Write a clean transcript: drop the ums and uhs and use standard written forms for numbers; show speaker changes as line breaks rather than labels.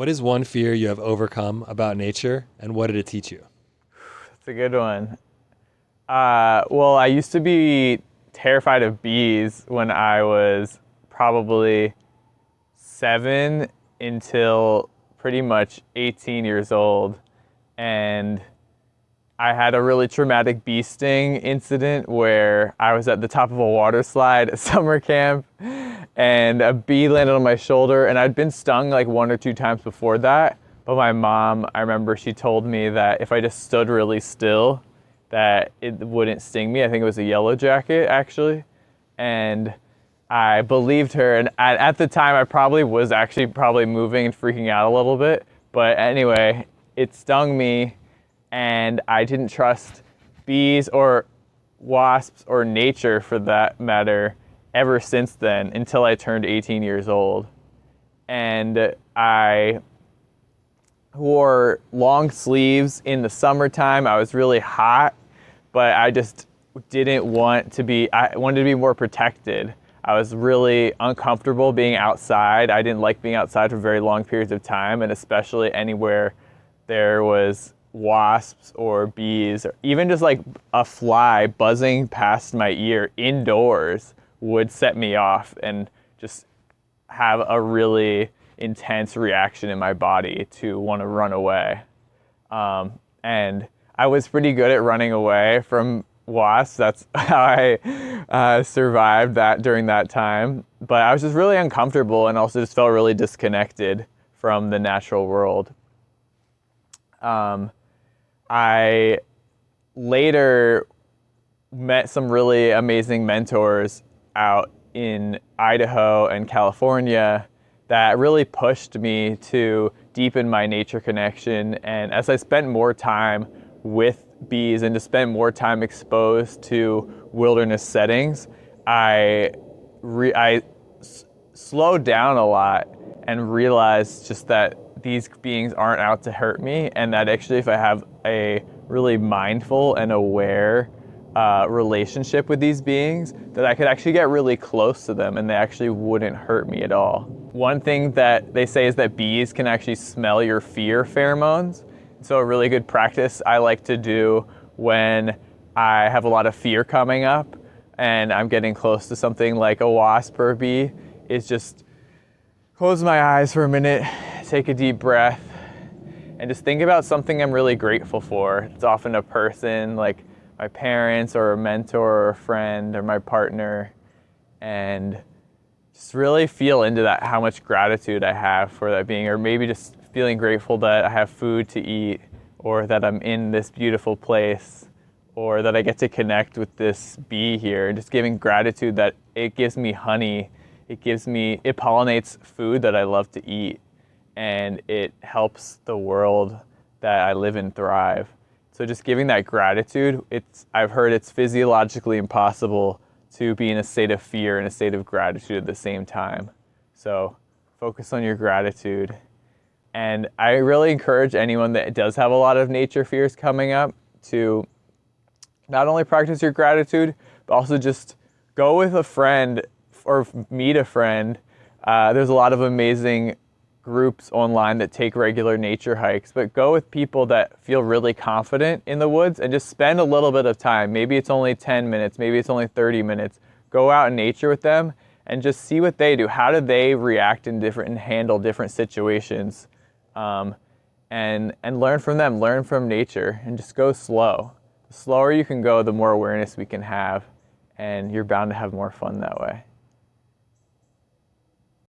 What is one fear you have overcome about nature, and what did it teach you?
That's a good one. Well, I used to be terrified of bees when I was probably 7 until pretty much 18 years old. And I had a really traumatic bee sting incident where I was at the top of a water slide at summer camp and a bee landed on my shoulder, and I'd been stung like 1 or 2 times before that. But my mom, I remember she told me that if I just stood really still, that it wouldn't sting me. I think it was a yellow jacket actually. And I believed her, and at the time I probably was actually probably moving and freaking out a little bit. But anyway, it stung me, and I didn't trust bees or wasps or nature for that matter ever since then until I turned 18 years old. And I wore long sleeves in the summertime. I was really hot, but I just didn't want to be, I wanted to be more protected. I was really uncomfortable being outside. I didn't like being outside for very long periods of time, and especially anywhere there was wasps or bees, or even just like a fly buzzing past my ear indoors would set me off and just have a really intense reaction in my body to want to run away. And I was pretty good at running away from wasps. That's how I survived that during that time. But I was just really uncomfortable and also just felt really disconnected from the natural world. I later met some really amazing mentors out in Idaho and California that really pushed me to deepen my nature connection. And as I spent more time with bees and to spend more time exposed to wilderness settings, I slowed down a lot and realized just that these beings aren't out to hurt me, and that actually if I have a really mindful and aware relationship with these beings, that I could actually get really close to them and they actually wouldn't hurt me at all. One thing that they say is that bees can actually smell your fear pheromones. So a really good practice I like to do when I have a lot of fear coming up and I'm getting close to something like a wasp or a bee is just close my eyes for a minute, take a deep breath, and just think about something I'm really grateful for. It's often a person, like my parents or a mentor or a friend or my partner, and just really feel into that, how much gratitude I have for that being, or maybe just feeling grateful that I have food to eat, or that I'm in this beautiful place, or that I get to connect with this bee here, and just giving gratitude that it gives me honey, it pollinates food that I love to eat, and it helps the world that I live in thrive. So just giving that gratitude, I've heard it's physiologically impossible to be in a state of fear and a state of gratitude at the same time. So focus on your gratitude. And I really encourage anyone that does have a lot of nature fears coming up to not only practice your gratitude, but also just go with a friend or meet a friend. There's a lot of amazing groups online that take regular nature hikes, but go with people that feel really confident in the woods and just spend a little bit of time. Maybe it's only 10 minutes, maybe it's only 30 minutes. Go out in nature with them and just see what they do. How do they react in different and handle different situations? And learn from them, learn from nature, and just go slow. The slower you can go, the more awareness we can have, and you're bound to have more fun that way.